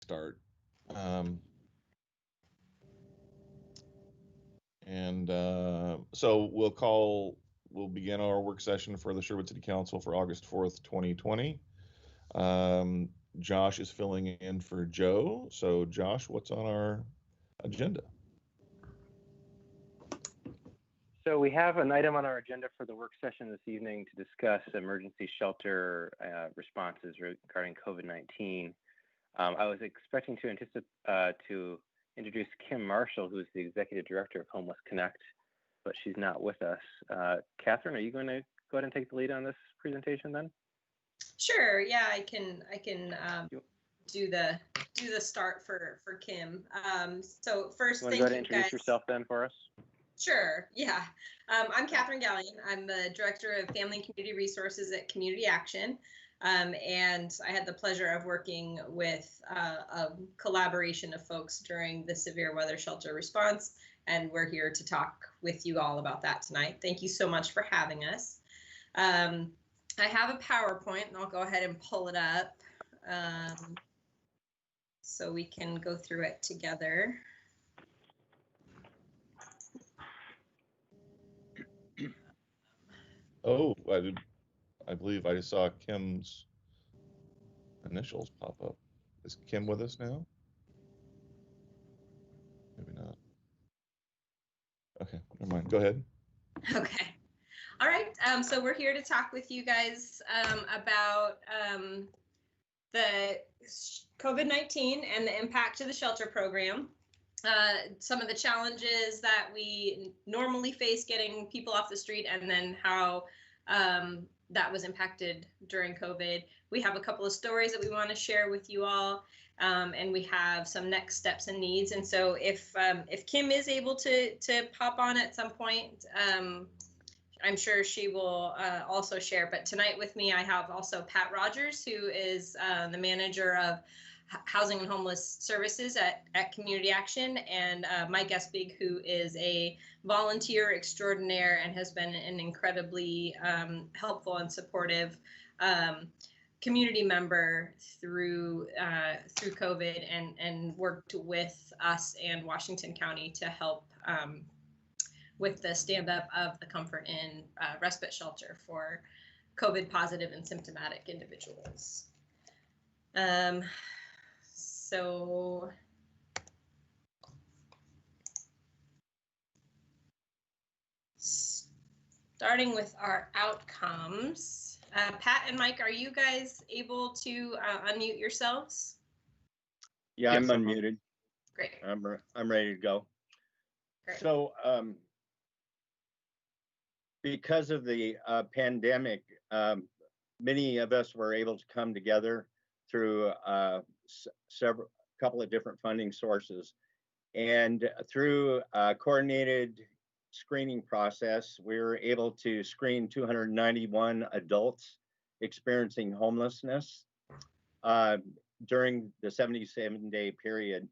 start. So we'll begin our work session for the Sherwood City Council for August 4th, 2020. Josh is filling in for Joe. So Josh, what's on our agenda? So we have an item on our agenda for the work session this evening to discuss emergency shelter responses regarding COVID-19. I was expecting to introduce Kim Marshall, who is the Executive Director of Homeless Connect, but she's not with us. Catherine, are you going to go ahead and take the lead on this presentation then? Sure. Yeah, I can do the start for Kim. So first, you want to go ahead and introduce yourself then for us? Sure. Yeah. I'm Catherine Gallion. I'm the Director of Family and Community Resources at Community Action. And I had the pleasure of working with a collaboration of folks during the severe weather shelter response. And we're here to talk with you all about that tonight. Thank you so much for having us. I have a PowerPoint, and I'll go ahead and pull it up so we can go through it together. Oh, I believe I saw Kim's initials pop up. Is Kim with us now? Maybe not. Okay, never mind. Go ahead. Okay. All right. So we're here to talk with you guys about the COVID-19 and the impact to the shelter program. Some of the challenges that we normally face getting people off the street, and then how that was impacted during COVID. We have a couple of stories that we want to share with you all, and we have some next steps and needs. And so if Kim is able to pop on at some point, I'm sure she will also share. But tonight with me, I have also Pat Rogers, who is the manager of Housing and Homeless Services at Community Action, and Mike Espig, who is a volunteer extraordinaire and has been an incredibly helpful and supportive community member through COVID, and worked with us and Washington County to help with the stand-up of the Comfort Inn respite shelter for COVID positive and symptomatic individuals. So starting with our outcomes, Pat and Mike, are you guys able to unmute yourselves? Yeah, yes, I'm unmuted. Great. I'm ready to go. Great. So because of the pandemic, many of us were able to come together through couple of different funding sources, and through a coordinated screening process, we were able to screen 291 adults experiencing homelessness during the 77-day period.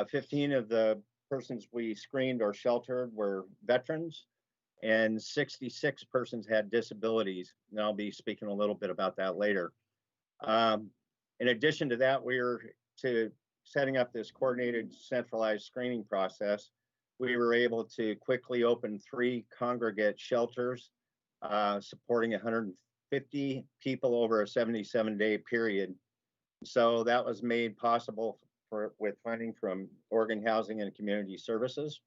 15 of the persons we screened or sheltered were veterans, and 66 persons had disabilities, and I'll be speaking a little bit about that later. In addition to that, setting up this coordinated centralized screening process, we were able to quickly open 3 congregate shelters, supporting 150 people over a 77-day period. So that was made possible with funding from Oregon Housing and Community Services.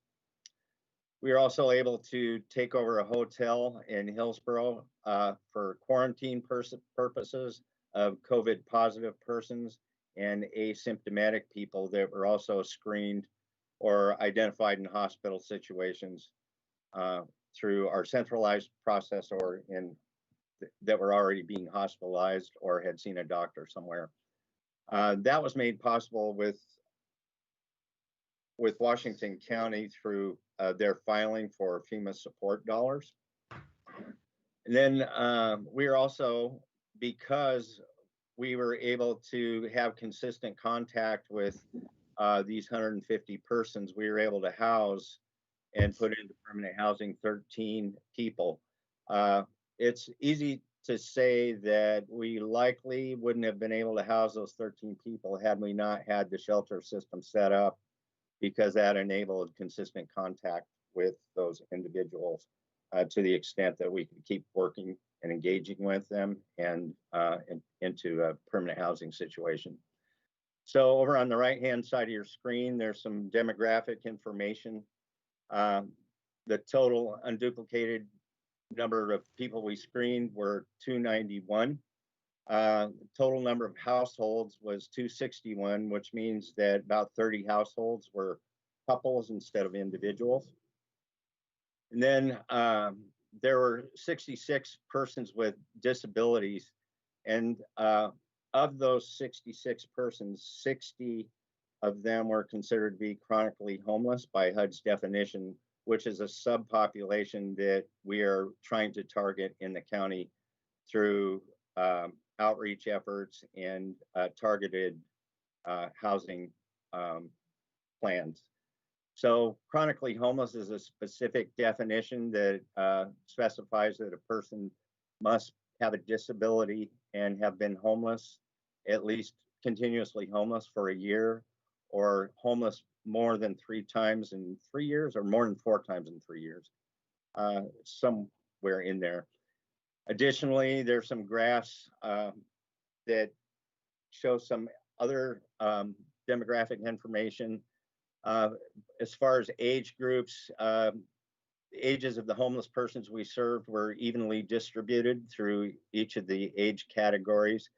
We were also able to take over a hotel in Hillsborough for quarantine purposes of COVID positive persons and asymptomatic people that were also screened or identified in hospital situations through our centralized process, or that were already being hospitalized or had seen a doctor somewhere. That was made possible with Washington County through their filing for FEMA support dollars. And then we are also, because we were able to have consistent contact with these 150 persons, we were able to house and put into permanent housing 13 people. It's easy to say that we likely wouldn't have been able to house those 13 people had we not had the shelter system set up, because that enabled consistent contact with those individuals to the extent that we could keep working and engaging with them and into a permanent housing situation. So over on the right-hand side of your screen, there's some demographic information. The total unduplicated number of people we screened were 291. Total number of households was 261, which means that about 30 households were couples instead of individuals. And then there were 66 persons with disabilities. And of those 66 persons, 60 of them were considered to be chronically homeless by HUD's definition, which is a subpopulation that we are trying to target in the county through outreach efforts and targeted housing plans. So chronically homeless is a specific definition that specifies that a person must have a disability and have been homeless, at least continuously homeless for a year, or homeless more than 3 times in 3 years, or more than 4 times in 3 years, somewhere in there. Additionally, there's some graphs that show some other demographic information. As far as age groups, the ages of the homeless persons we served were evenly distributed through each of the age categories.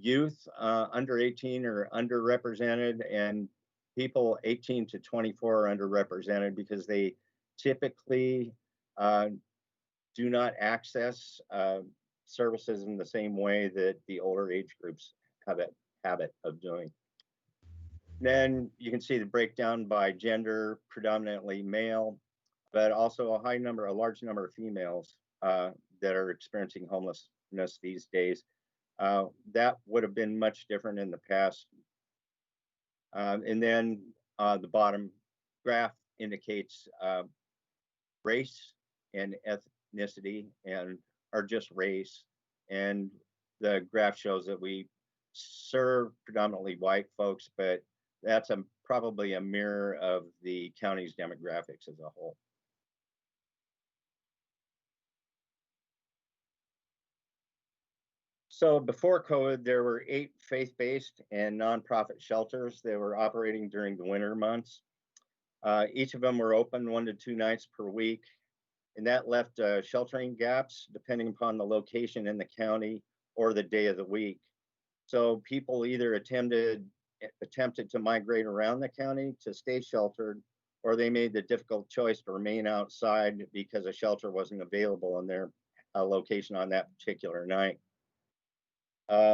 Youth under 18 are underrepresented, and people 18 to 24 are underrepresented because they typically do not access services in the same way that the older age groups have a habit of doing. Then you can see the breakdown by gender, predominantly male, but also a large number of females that are experiencing homelessness these days. That would have been much different in the past. And then the bottom graph indicates race and ethnicity, or just race. And the graph shows that we serve predominantly white folks, but that's probably a mirror of the county's demographics as a whole. So before COVID, there were 8 faith-based and nonprofit shelters that were operating during the winter months. Each of them were open 1 to 2 nights per week, and that left sheltering gaps depending upon the location in the county or the day of the week. So people either attempted to migrate around the county to stay sheltered, or they made the difficult choice to remain outside because a shelter wasn't available in their location on that particular night.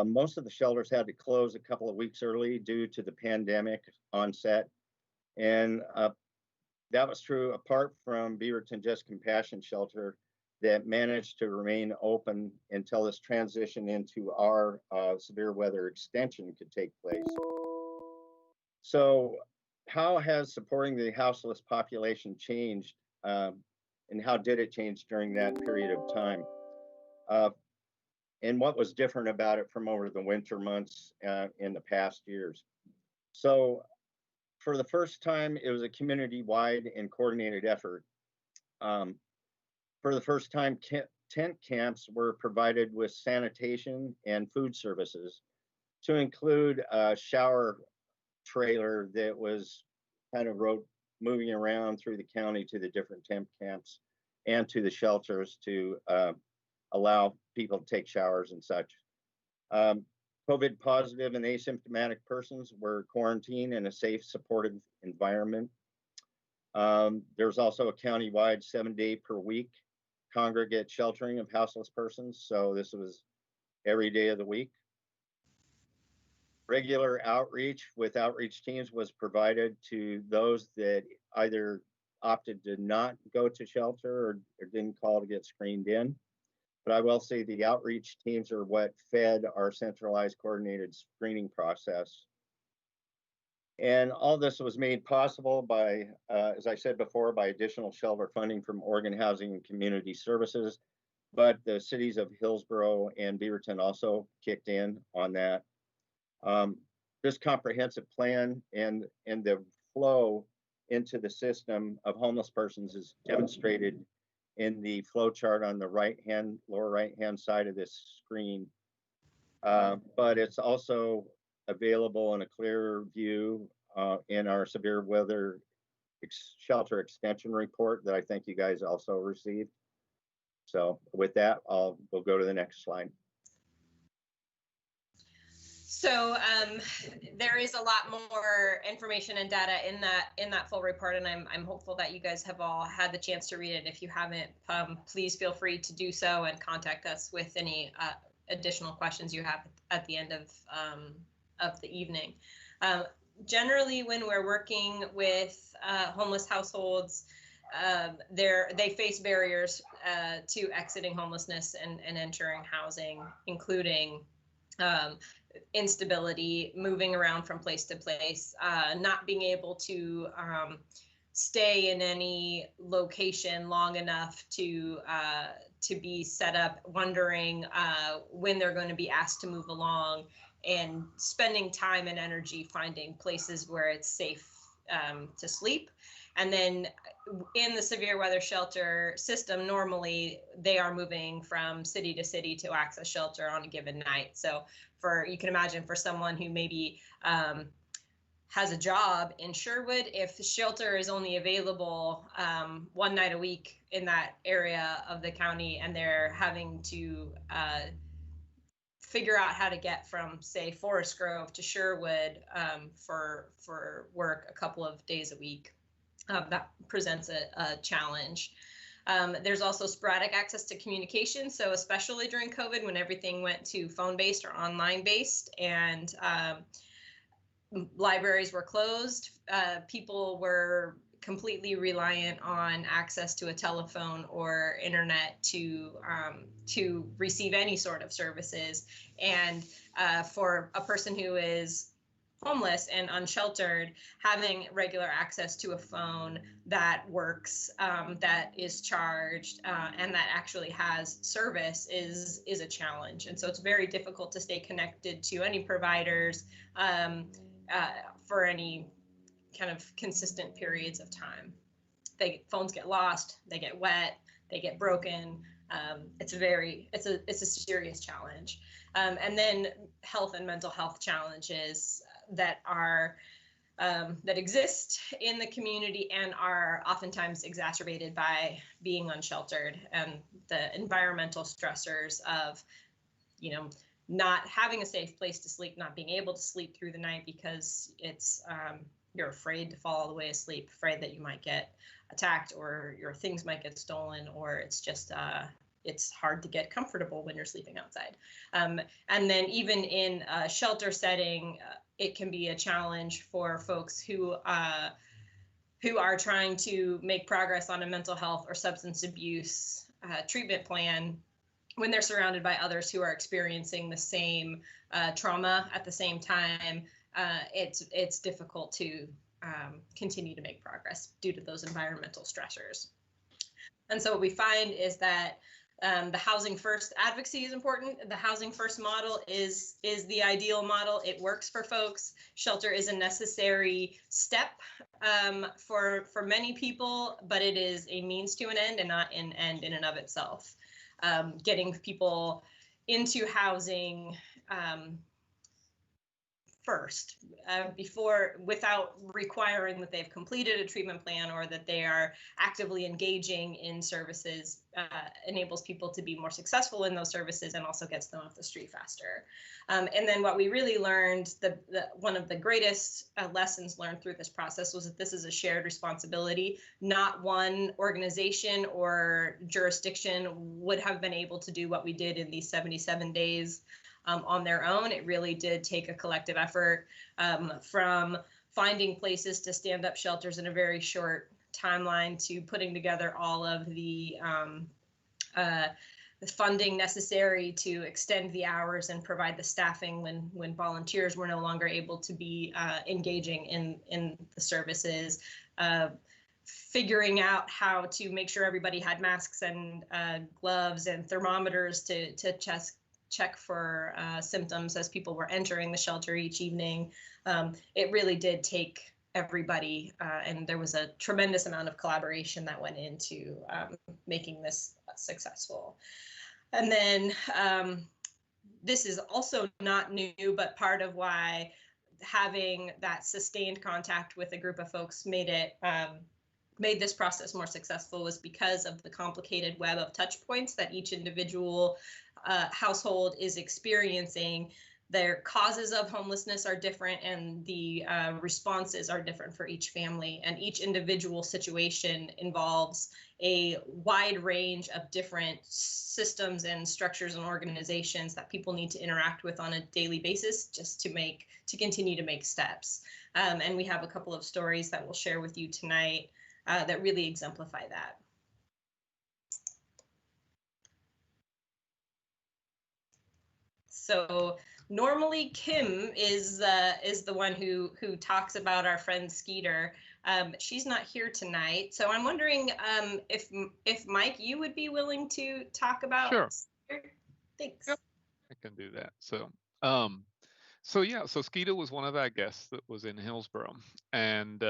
Most of the shelters had to close a couple of weeks early due to the pandemic onset. And that was true apart from Beaverton Just Compassion Shelter that managed to remain open until this transition into our severe weather extension could take place. So how has supporting the houseless population changed, and how did it change during that period of time? And what was different about it from over the winter months in the past years? So for the first time, it was a community-wide and coordinated effort. For the first time, tent camps were provided with sanitation and food services, to include a shower trailer that was kind of moving around through the county to the different tent camps and to the shelters to allow people to take showers and such. COVID positive and asymptomatic persons were quarantined in a safe, supportive environment. There's also a countywide 7-day per week congregate sheltering of houseless persons. So this was every day of the week. Regular outreach with outreach teams was provided to those that either opted to not go to shelter or didn't call to get screened in. But I will say the outreach teams are what fed our centralized coordinated screening process. And all this was made possible by, as I said before, by additional shelter funding from Oregon Housing and Community Services, but the cities of Hillsborough and Beaverton also kicked in on that. This comprehensive plan and the flow into the system of homeless persons is demonstrated in the flow chart on the lower right-hand side of this screen. But it's also available in a clearer view in our severe weather shelter extension report that I think you guys also received. So with that, we'll go to the next slide. So there is a lot more information and data in that full report, and I'm hopeful that you guys have all had the chance to read it. If you haven't, please feel free to do so and contact us with any additional questions you have at the end of the evening. Generally, when we're working with homeless households, they face barriers to exiting homelessness and entering housing, including instability, moving around from place to place, not being able to stay in any location long enough to be set up, wondering when they're going to be asked to move along, and spending time and energy finding places where it's safe to sleep. And then in the severe weather shelter system, normally they are moving from city to city to access shelter on a given night. So you can imagine for someone who maybe has a job in Sherwood, if shelter is only available one night a week in that area of the county, and they're having to figure out how to get from, say, Forest Grove to Sherwood for work a couple of days a week, that presents a challenge. There's also sporadic access to communication. So especially during COVID, when everything went to phone-based or online-based, and libraries were closed, people were completely reliant on access to a telephone or internet to receive any sort of services. And for a person who is homeless and unsheltered, having regular access to a phone that works, that is charged, and that actually has service is a challenge. And so it's very difficult to stay connected to any providers for any kind of consistent periods of time. Phones get lost, they get wet, they get broken. It's a serious challenge. And then health and mental health challenges that exist in the community and are oftentimes exacerbated by being unsheltered, and the environmental stressors of, not having a safe place to sleep, not being able to sleep through the night because you're afraid to fall all the way asleep, afraid that you might get attacked or your things might get stolen, or it's just it's hard to get comfortable when you're sleeping outside. And then even in a shelter setting, it can be a challenge for folks who are trying to make progress on a mental health or substance abuse treatment plan when they're surrounded by others who are experiencing the same trauma at the same time. It's difficult to continue to make progress due to those environmental stressors. And so what we find is that the housing first advocacy is important. The housing first model is the ideal model. It works for folks. Shelter is a necessary step for many people, but it is a means to an end and not an end in and of itself. Getting people into housing first, without requiring that they've completed a treatment plan or that they are actively engaging in services, enables people to be more successful in those services and also gets them off the street faster. And then what we really learned, one of the greatest lessons learned through this process was that this is a shared responsibility. Not one organization or jurisdiction would have been able to do what we did in these 77 days on their own. It really did take a collective effort, from finding places to stand up shelters in a very short timeline to putting together all of the funding necessary to extend the hours and provide the staffing when volunteers were no longer able to be engaging in the services. figuring out how to make sure everybody had masks and gloves and thermometers to check for symptoms as people were entering the shelter each evening. It really did take everybody, and there was a tremendous amount of collaboration that went into making this successful. And then this is also not new, but part of why having that sustained contact with a group of folks made this process more successful was because of the complicated web of touch points that each individual household is experiencing. Their causes of homelessness are different, and the responses are different for each family. And each individual situation involves a wide range of different systems and structures and organizations that people need to interact with on a daily basis just to continue to make steps. And we have a couple of stories that we'll share with you tonight that really exemplify that. So normally Kim is the one who talks about our friend Skeeter. She's not here tonight, so I'm wondering if Mike, you would be willing to talk about. Sure. Skeeter? Thanks. Yep. I can do that. So Skeeter was one of our guests that was in Hillsborough, and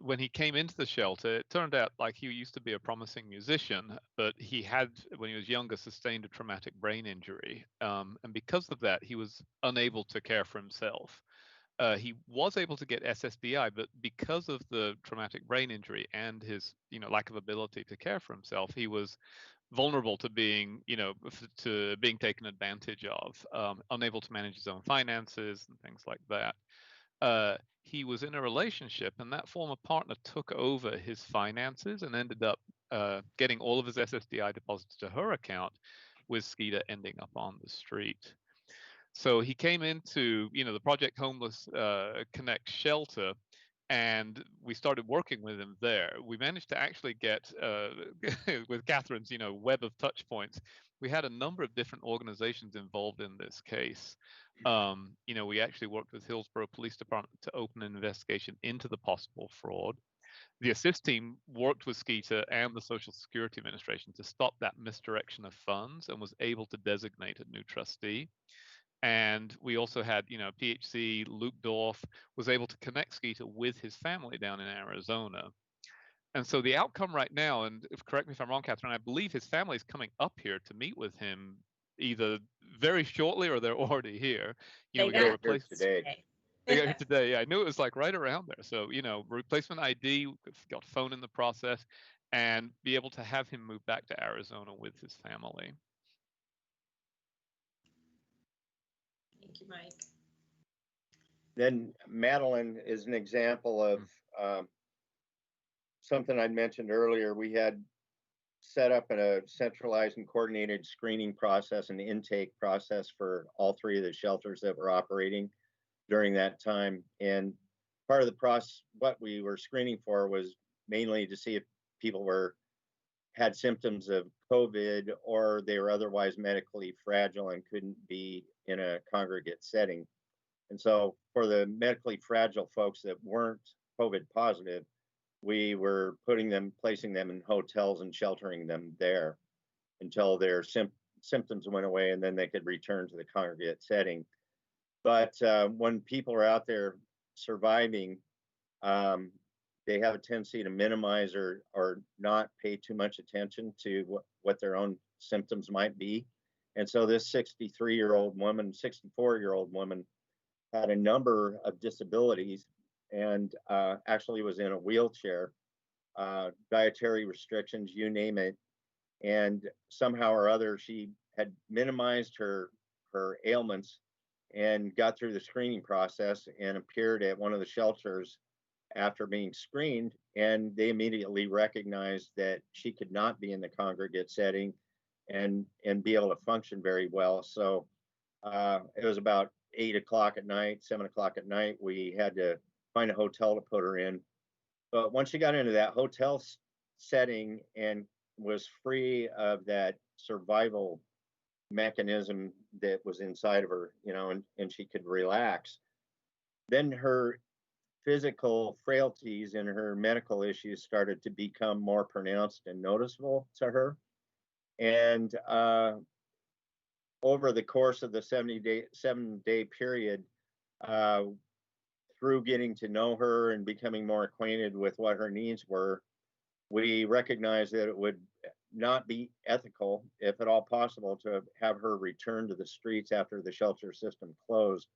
when he came into the shelter, it turned out like he used to be a promising musician, but he had, when he was younger, sustained a traumatic brain injury, and because of that, he was unable to care for himself. He was able to get SSDI, but because of the traumatic brain injury and his, lack of ability to care for himself, he was vulnerable to being, taken advantage of, unable to manage his own finances and things like that. He was in a relationship, and that former partner took over his finances and ended up getting all of his SSDI deposits to her account, with Skeeter ending up on the street. So he came into, the Project Homeless Connect shelter, and we started working with him there. We managed to actually get, with Catherine's, web of touch points, we had a number of different organizations involved in this case. We actually worked with Hillsborough Police Department to open an investigation into the possible fraud. The assist team worked with Skeeter and the Social Security Administration to stop that misdirection of funds and was able to designate a new trustee. And we also had, PHC, Luke Dorff was able to connect Skeeter with his family down in Arizona. And so the outcome right now, and correct me if I'm wrong, Catherine, I believe his family is coming up here to meet with him either very shortly or they're already here. We got to replace today. They got here today. Yeah, I knew it was like right around there. So, replacement ID, got phone in the process, and be able to have him move back to Arizona with his family. Thank you, Mike. Then Madeline is an example of something I mentioned earlier. We had set up a centralized and coordinated screening process and intake process for all three of the shelters that were operating during that time. And part of the process, what we were screening for was mainly to see if people had symptoms of COVID or they were otherwise medically fragile and couldn't be in a congregate setting. And so for the medically fragile folks that weren't COVID positive, we were placing them in hotels and sheltering them there until their symptoms went away, and then they could return to the congregate setting. But when people are out there surviving, they have a tendency to minimize or not pay too much attention to what their own symptoms might be. And so this 64-year-old woman had a number of disabilities and actually was in a wheelchair, dietary restrictions, you name it. And somehow or other, she had minimized her ailments and got through the screening process and appeared at one of the shelters after being screened. And they immediately recognized that she could not be in the congregate setting and be able to function very well. So it was about 8 o'clock at night, 7 o'clock at night. We had to find a hotel to put her in. But once she got into that hotel setting and was free of that survival mechanism that was inside of her, and she could relax, then her physical frailties and her medical issues started to become more pronounced and noticeable to her. And over the course of the 7-day period, through getting to know her and becoming more acquainted with what her needs were, we recognized that it would not be ethical, if at all possible, to have her return to the streets after the shelter system closed.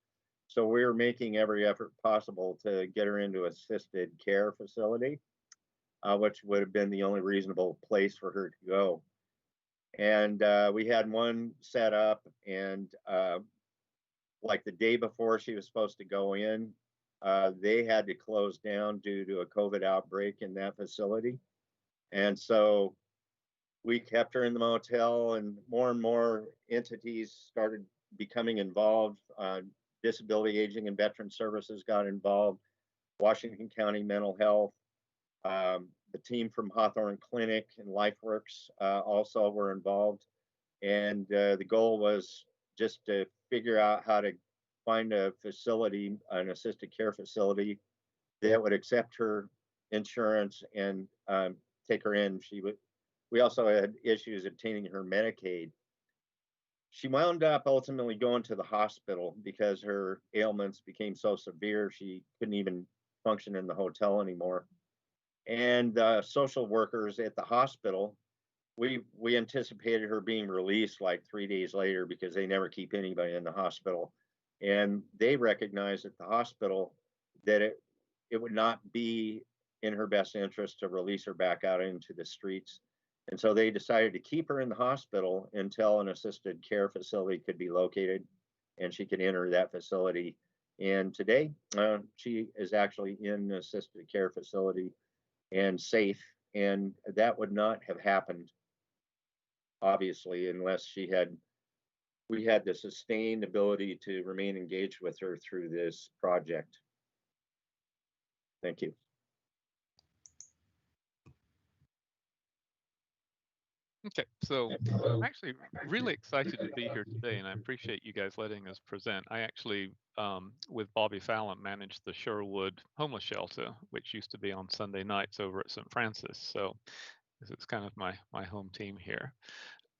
So we were making every effort possible to get her into assisted care facility, which would have been the only reasonable place for her to go. And we had one set up, and like the day before she was supposed to go in, they had to close down due to a COVID outbreak in that facility. And so we kept her in the motel, and more entities started becoming involved. Disability, Aging, and Veteran Services got involved. Washington County Mental Health, the team from Hawthorne Clinic and LifeWorks also were involved. And the goal was just to figure out how to find a facility, an assisted care facility that would accept her insurance and take her in. We also had issues obtaining her Medicaid. She wound up ultimately going to the hospital because her ailments became so severe she couldn't even function in the hotel anymore. And social workers at the hospital, we anticipated her being released like 3 days later, because they never keep anybody in the hospital. And they recognized at the hospital that it would not be in her best interest to release her back out into the streets. And so they decided to keep her in the hospital until an assisted care facility could be located and she could enter that facility. And today, she is actually in an assisted care facility and safe. And that would not have happened, obviously, unless we had the sustained ability to remain engaged with her through this project. Thank you. Okay, so I'm actually really excited to be here today, and I appreciate you guys letting us present. I actually, with Bobby Fallon, managed the Sherwood homeless shelter, which used to be on Sunday nights over at St. Francis. So it's kind of my home team here.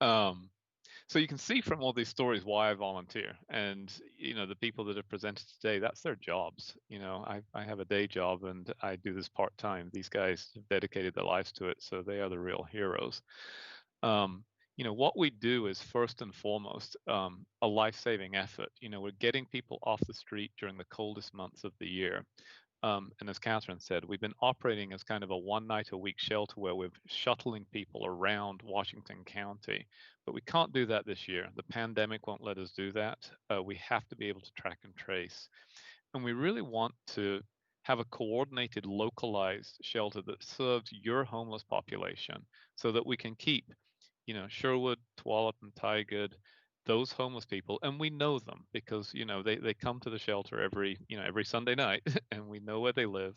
So you can see from all these stories why I volunteer, and the people that have presented today, that's their jobs. I have a day job and I do this part-time. These guys have dedicated their lives to it, so they are the real heroes. What we do is first and foremost a life-saving effort. We're getting people off the street during the coldest months of the year. And as Catherine said, we've been operating as kind of a one-night-a-week shelter where we're shuttling people around Washington County. But we can't do that this year. The pandemic won't let us do that. We have to be able to track and trace. And we really want to have a coordinated, localized shelter that serves your homeless population so that we can keep Sherwood, Tualatin, and Tigard, those homeless people, and we know them because they come to the shelter every Sunday night, and we know where they live.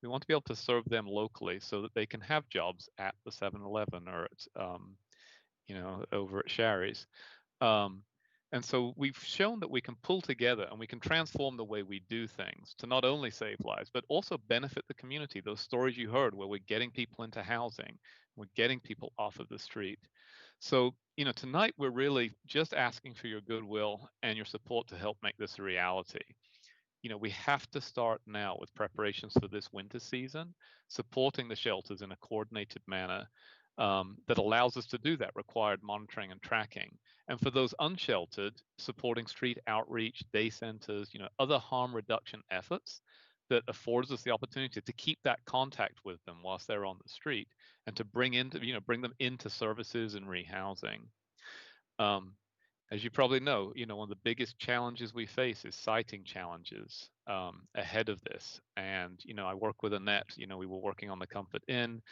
We want to be able to serve them locally so that they can have jobs at the 7-Eleven or at over at Sherry's. And so we've shown that we can pull together and we can transform the way we do things to not only save lives, but also benefit the community. Those stories you heard where we're getting people into housing, we're getting people off of the street. So, tonight we're really just asking for your goodwill and your support to help make this a reality. We have to start now with preparations for this winter season, supporting the shelters in a coordinated manner that allows us to do that required monitoring and tracking. And for those unsheltered, supporting street outreach, day centers, other harm reduction efforts that affords us the opportunity to keep that contact with them whilst they're on the street and to bring them into services and rehousing. As you probably know, one of the biggest challenges we face is siting challenges ahead of this. And, I work with Annette, we were working on the Comfort Inn,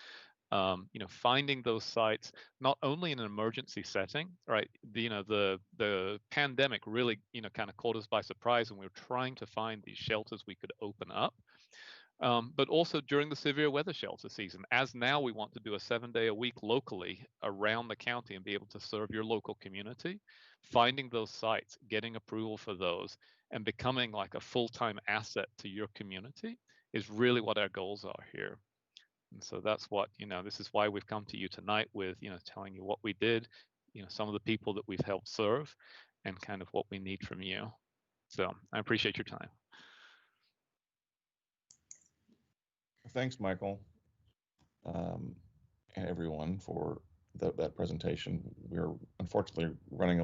finding those sites, not only in an emergency setting, right? The pandemic really, kind of caught us by surprise when we were trying to find these shelters we could open up. But also during the severe weather shelter season, as now we want to do a 7-day-a-week locally around the county and be able to serve your local community, finding those sites, getting approval for those, and becoming like a full-time asset to your community is really what our goals are here. And so that's what, this is why we've come to you tonight with, telling you what we did, some of the people that we've helped serve, and kind of what we need from you. So I appreciate your time. Thanks, Michael, and everyone for that presentation. We're unfortunately running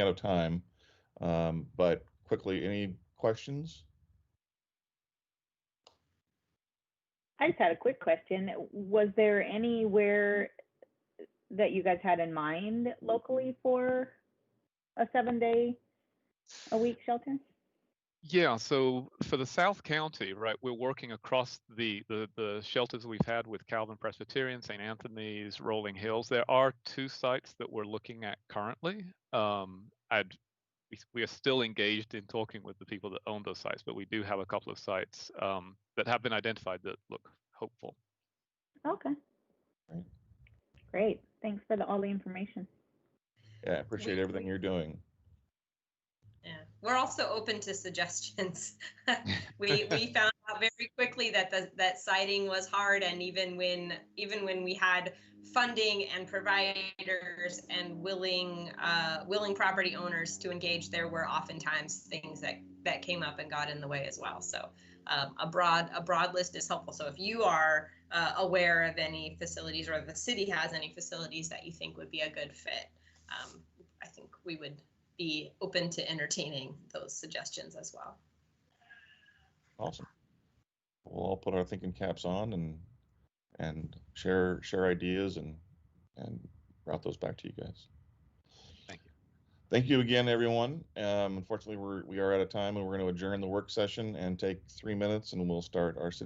out of time, but quickly, any questions? I just had a quick question. Was there anywhere that you guys had in mind locally for a 7-day-a-week shelter? Yeah, so for the South County, right, we're working across the shelters we've had with Calvin Presbyterian, St. Anthony's, Rolling Hills. There are 2 sites that we're looking at currently. We are still engaged in talking with the people that own those sites, but we do have a couple of sites that have been identified that look hopeful. Okay. Great. Thanks for all the information. Yeah, I appreciate everything you're doing. Yeah, we're also open to suggestions. we found out very quickly that that siting was hard, and even when we had funding and providers and willing property owners to engage, there were oftentimes things that came up and got in the way as well. So a broad list is helpful. So if you are aware of any facilities, or the city has any facilities that you think would be a good fit, I think we would be open to entertaining those suggestions as well. Awesome. We'll all put our thinking caps on and share ideas and route those back to you guys. Thank you. Thank you again, everyone. Unfortunately, we are out of time, and we're going to adjourn the work session and take 3 minutes, and we'll start our city